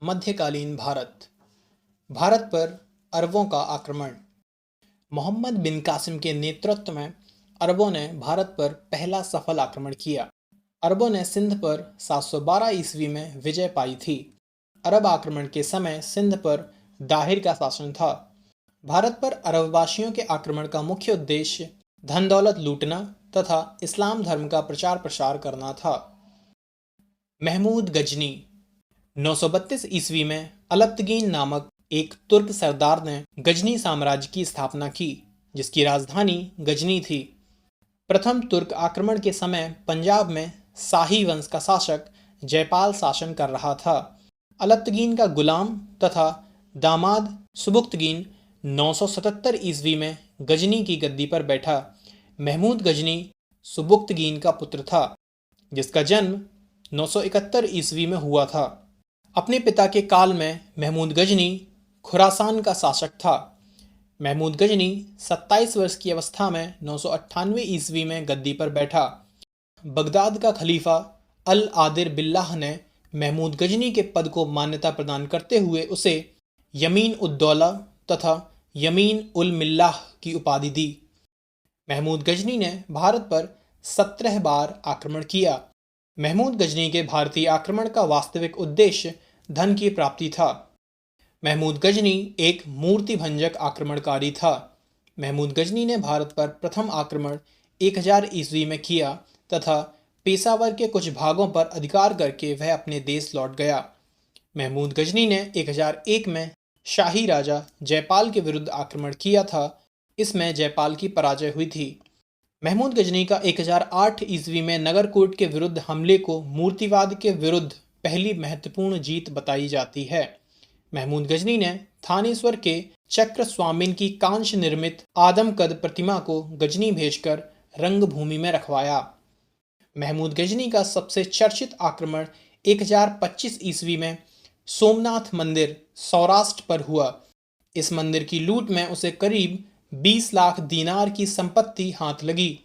मध्यकालीन भारत। भारत पर अरबों का आक्रमण। मोहम्मद बिन कासिम के नेतृत्व में अरबों ने भारत पर पहला सफल आक्रमण किया। अरबों ने सिंध पर 712 ईस्वी में विजय पाई थी। अरब आक्रमण के समय सिंध पर दाहिर का शासन था। भारत पर अरबवासियों के आक्रमण का मुख्य उद्देश्य धन दौलत लूटना तथा इस्लाम धर्म का प्रचार प्रसार करना था। महमूद गजनी। 932 ईस्वी में अलप्तगीन नामक एक तुर्क सरदार ने गजनी साम्राज्य की स्थापना की, जिसकी राजधानी गजनी थी। प्रथम तुर्क आक्रमण के समय पंजाब में शाही वंश का शासक जयपाल शासन कर रहा था। अलप्तगीन का गुलाम तथा दामाद सुबुक्तगीन 977 ईस्वी में गजनी की गद्दी पर बैठा। महमूद गजनी सुबुक्तगीन का पुत्र था, जिसका जन्म 971 ईस्वी में हुआ था। अपने पिता के काल में महमूद गजनी खुरासान का शासक था। महमूद गजनी 27 वर्ष की अवस्था में 998 ईस्वी में गद्दी पर बैठा। बगदाद का खलीफा अल आदिर बिल्लाह ने महमूद गजनी के पद को मान्यता प्रदान करते हुए उसे यमीन उद्दौला तथा यमीन उल मिल्लाह की उपाधि दी। महमूद गजनी ने भारत पर 17 बार आक्रमण किया। महमूद गजनी के भारतीय आक्रमण का वास्तविक उद्देश्य धन की प्राप्ति था। महमूद गजनी एक मूर्ति भंजक आक्रमणकारी था। महमूद गजनी ने भारत पर प्रथम आक्रमण 1000 ईस्वी में किया तथा पेशावर के कुछ भागों पर अधिकार करके वह अपने देश लौट गया। महमूद गजनी ने 1001 में शाही राजा जयपाल के विरुद्ध आक्रमण किया था। इसमें जयपाल की पराजय हुई थी। महमूद गजनी का 1008 ईस्वी में नगरकोट के विरुद्ध हमले को मूर्तिवाद के विरुद्ध पहली महत्वपूर्ण जीत बताई जाती है। महमूद गजनी ने थानेश्वर के चक्र स्वामिन की कांस्य निर्मित आदमकद प्रतिमा को गजनी भेजकर रंगभूमि में रखवाया। महमूद गजनी का सबसे चर्चित आक्रमण 1025 ईस्वी में सोमनाथ मंदिर सौराष्ट्र पर हुआ। इस मंदिर की लूट में उसे करीब 20 लाख दीनार की संपत्ति हाथ लगी।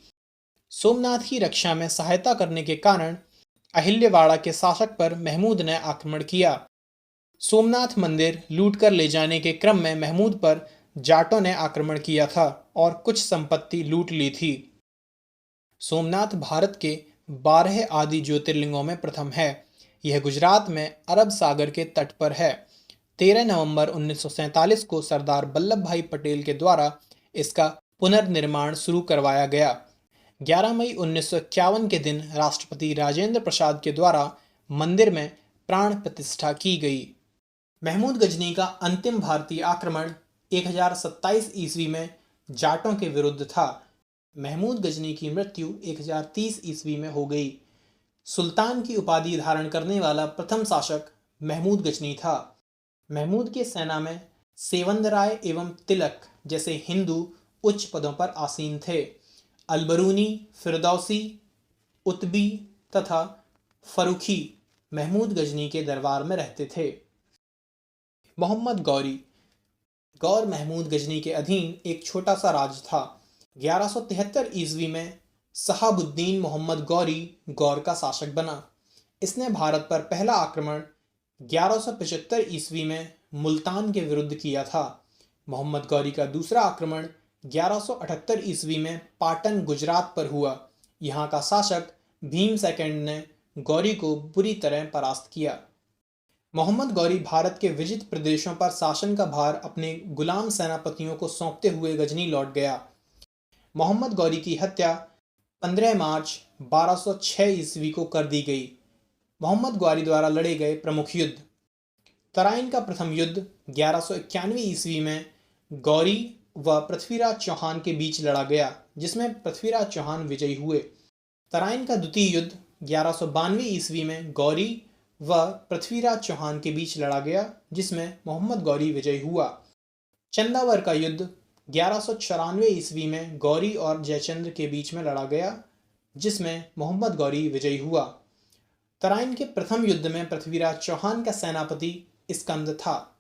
सोमनाथ की रक्षा में सहायता करने के कारण अहिल्यवाड़ा के शासक पर महमूद ने आक्रमण किया। सोमनाथ मंदिर लूट कर ले जाने के क्रम में महमूद पर जाटों ने आक्रमण किया था और कुछ संपत्ति लूट ली थी। सोमनाथ भारत के 12 आदि ज्योतिर्लिंगों में प्रथम है। यह गुजरात में अरब सागर के तट पर है। 13 नवंबर 1947 को सरदार वल्लभ भाई पटेल के द्वारा इसका पुनर्निर्माण शुरू करवाया गया। 11 मई 1951 के दिन राष्ट्रपति राजेंद्र प्रसाद के द्वारा मंदिर में प्राण प्रतिष्ठा की गई। महमूद गजनी का अंतिम भारतीय आक्रमण 1027 ईस्वी में जाटों के विरुद्ध था। महमूद गजनी की मृत्यु 1030 ईस्वी में हो गई। सुल्तान की उपाधि धारण करने वाला प्रथम शासक महमूद गजनी था। महमूद की सेना में सेवंदराय एवं तिलक जैसे हिंदू उच्च पदों पर आसीन थे। अलबरूनी, फिरदौसी, उतबी तथा फरुखी महमूद गजनी के दरबार में रहते थे। मोहम्मद गौरी। गौर महमूद गजनी के अधीन एक छोटा सा राज्य था। 1173 ईस्वी में शहाबुद्दीन मोहम्मद गौरी गौर का शासक बना। इसने भारत पर पहला आक्रमण 1175 ईस्वी में मुल्तान के विरुद्ध किया था। मोहम्मद गौरी का दूसरा आक्रमण 1178 ईस्वी में पाटन गुजरात पर हुआ। यहाँ का शासक भीम सेकंड ने गौरी को बुरी तरह परास्त किया। मोहम्मद गौरी भारत के विजित प्रदेशों पर शासन का भार अपने गुलाम सेनापतियों को सौंपते हुए गजनी लौट गया। मोहम्मद गौरी की हत्या 15 मार्च 1206 ईस्वी को कर दी गई। मोहम्मद गौरी द्वारा लड़े गए प्रमुख युद्ध। तराइन का प्रथम युद्ध 1191 ईस्वी में गौरी व पृथ्वीराज चौहान के बीच लड़ा गया, जिसमें पृथ्वीराज चौहान विजयी हुए। तराइन का द्वितीय युद्ध 1192 ईस्वी में गौरी व पृथ्वीराज चौहान के बीच लड़ा गया, जिसमें मोहम्मद गौरी विजयी हुआ। चंदावर का युद्ध 1194 ईस्वी में गौरी और जयचंद्र के बीच में लड़ा गया, जिसमें मोहम्मद गौरी विजयी हुआ। तराइन के प्रथम युद्ध में पृथ्वीराज चौहान का सेनापति स्कंद था।